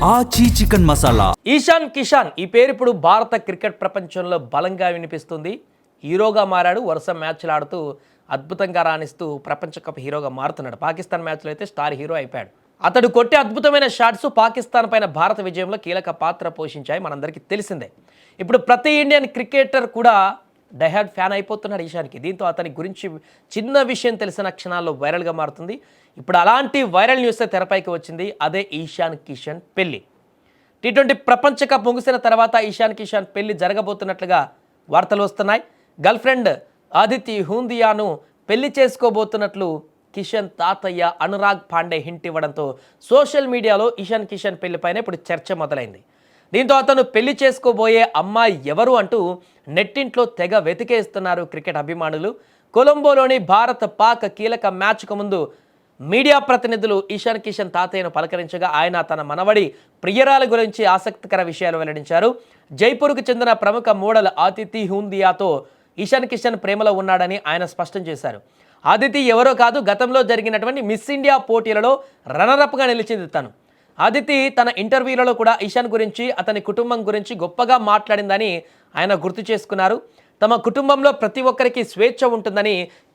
ఆచి చికెన్ మసాలా. ఇషాన్ కిషాన్ ఈ పేరు ఇప్పుడు భారత క్రికెట్ ప్రపంచంలో బలంగా వినిపిస్తుంది. హీరోగా మారాడు, వరుస మ్యాచ్లు ఆడుతూ అద్భుతంగా రాణిస్తూ ప్రపంచ కప్ హీరోగా మారుతున్నాడు. పాకిస్తాన్ మ్యాచ్లో అయితే స్టార్ హీరో అయిపోయాడు. అతడు కొట్టే అద్భుతమైన షాట్స్ పాకిస్తాన్ పైన భారత విజయంలో కీలక పాత్ర పోషించాయి, మనందరికీ తెలిసిందే. ఇప్పుడు ప్రతి ఇండియన్ క్రికెటర్ కూడా డైహార్డ్ ఫ్యాన్ అయిపోతున్నాడు ఇషాన్కి. దీంతో అతని గురించి చిన్న విషయం తెలిసిన క్షణాల్లో వైరల్గా మారుతుంది. ఇప్పుడు అలాంటి వైరల్ న్యూస్ తెరపైకి వచ్చింది. అదే ఇషాన్ కిషన్ పెళ్లి. T20 ప్రపంచ కప్ ముగిసిన తర్వాత ఇషాన్ కిషన్ పెళ్లి జరగబోతున్నట్లుగా వార్తలు వస్తున్నాయి. గర్ల్ ఫ్రెండ్ ఆదితి హూందియాను పెళ్లి చేసుకోబోతున్నట్లు కిషన్ తాతయ్య అనురాగ్ పాండే హింట్ ఇవ్వడంతో సోషల్ మీడియాలో ఇషాన్ కిషన్ పెళ్లిపైన ఇప్పుడు చర్చ మొదలైంది. దీంతో అతను పెళ్లి చేసుకోబోయే అమ్మాయి ఎవరు అంటూ నెట్టింట్లో తెగ వెతికేస్తున్నారు క్రికెట్ అభిమానులు. కొలంబోలోని భారత్ పాక్ కీలక మ్యాచ్కు ముందు మీడియా ప్రతినిధులు ఇషాన్ కిషన్ తాతయ్యను పలకరించగా ఆయన తన మనవడి ప్రియరాల గురించి ఆసక్తికర విషయాలు వెల్లడించారు. జైపూర్కు చెందిన ప్రముఖ మోడల్ ఆదితి హూందియాతో ఇషాన్ కిషన్ ప్రేమలో ఉన్నాడని ఆయన స్పష్టం చేశారు. ఆదితి ఎవరో కాదు, గతంలో జరిగినటువంటి మిస్ ఇండియా పోటీలలో రన్నరప్గా నిలిచింది తను. ఆదితి తన ఇంటర్వ్యూలలో కూడా ఇషాన్ గురించి, అతని కుటుంబం గురించి గొప్పగా మాట్లాడిందని ఆయన గుర్తు చేసుకున్నారు. తమ కుటుంబంలో ప్రతి ఒక్కరికి స్వేచ్ఛ ఉంటుందని,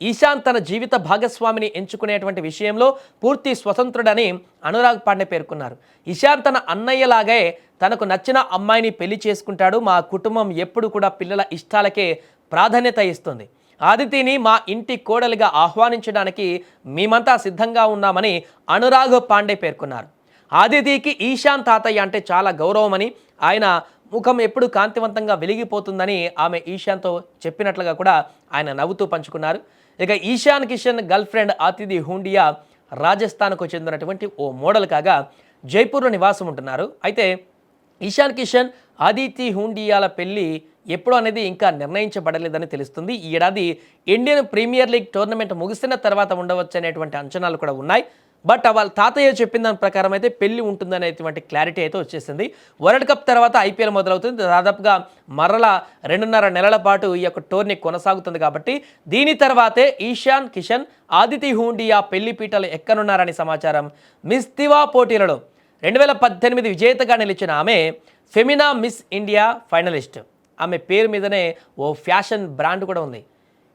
ఇషాన్ తన జీవిత భాగస్వామిని ఎంచుకునేటువంటి విషయంలో పూర్తి స్వతంత్రుడని అనురాగ్ పాండే పేర్కొన్నారు. ఇషాన్ తన అన్నయ్యలాగే తనకు నచ్చిన అమ్మాయిని పెళ్లి చేసుకుంటాడు. మా కుటుంబం ఎప్పుడు కూడా పిల్లల ఇష్టాలకే ప్రాధాన్యత ఇస్తుంది. ఆదితిని మా ఇంటి కోడలిగా ఆహ్వానించడానికి మేమంతా సిద్ధంగా ఉన్నామని అనురాగ్ పాండే పేర్కొన్నారు. ఆదితికి ఇషాన్ తాతయ్య అంటే చాలా గౌరవమని, ఆయన ముఖం ఎప్పుడు కాంతివంతంగా వెలిగిపోతుందని ఆమె ఇషాన్తో చెప్పినట్లుగా కూడా ఆయన నవ్వుతూ పంచుకున్నారు. ఇక ఇషాన్ కిషన్ గర్ల్ ఫ్రెండ్ ఆదితి హూండియా రాజస్థాన్కు చెందినటువంటి ఓ మోడల్ కాగా జైపూర్లో నివాసం ఉంటున్నారు. అయితే ఇషాన్ కిషన్ ఆదితి హూండియాల పెళ్లి ఎప్పుడు అనేది ఇంకా నిర్ణయించబడలేదని తెలుస్తుంది. ఈ ఏడాది ఇండియన్ ప్రీమియర్ లీగ్ టోర్నమెంట్ ముగిసిన తర్వాత ఉండవచ్చు అనేటువంటి అంచనాలు కూడా ఉన్నాయి. బట్ వాళ్ళ తాతయ్య చెప్పిన దాని ప్రకారం అయితే పెళ్లి ఉంటుందనేటువంటి క్లారిటీ అయితే వచ్చేసింది. వరల్డ్ కప్ తర్వాత IPL మొదలవుతుంది. దాదాపుగా మరలా 2.5 నెలల పాటు ఈ యొక్క టోర్నీ కొనసాగుతుంది. కాబట్టి దీని తర్వాతే ఇషాన్ కిషన్ ఆదితి హూండియా పెళ్లి పీటలు ఎక్కనున్నారని సమాచారం. మిస్ దివా పోటీలలో 2018 విజేతగా నిలిచిన ఆమె ఫెమినా మిస్ ఇండియా ఫైనలిస్ట్. ఆమె పేరు మీదనే ఓ ఫ్యాషన్ బ్రాండ్ కూడా ఉంది.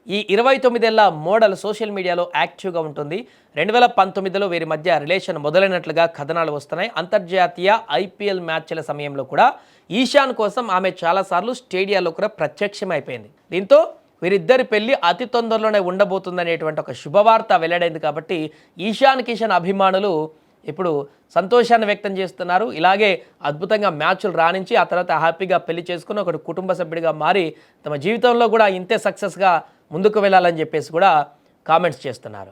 ఈ 29 ఏళ్ల మోడల్ సోషల్ మీడియాలో యాక్టివ్గా ఉంటుంది. 2019లో వీరి మధ్య రిలేషన్ మొదలైనట్లుగా కథనాలు వస్తున్నాయి. అంతర్జాతీయ IPL మ్యాచ్ల సమయంలో కూడా ఇషాన్ కోసం ఆమె చాలాసార్లు స్టేడియాలో కూడా ప్రత్యక్షమైపోయింది. దీంతో వీరిద్దరి పెళ్లి అతి తొందరలోనే ఉండబోతుందనేటువంటి ఒక శుభవార్త వెల్లడైంది. కాబట్టి ఇషాన్ కిషన్ అభిమానులు ఇప్పుడు సంతోషాన్ని వ్యక్తం చేస్తున్నారు. ఇలాగే అద్భుతంగా మ్యాచ్లు రాణించి ఆ తర్వాత హ్యాపీగా పెళ్లి చేసుకుని ఒక కుటుంబ సభ్యుడిగా మారి తమ జీవితంలో కూడా ఇంతే సక్సెస్గా ముందుకు వెళ్ళాలని చెప్పేసి కూడా కామెంట్స్ చేస్తున్నారు.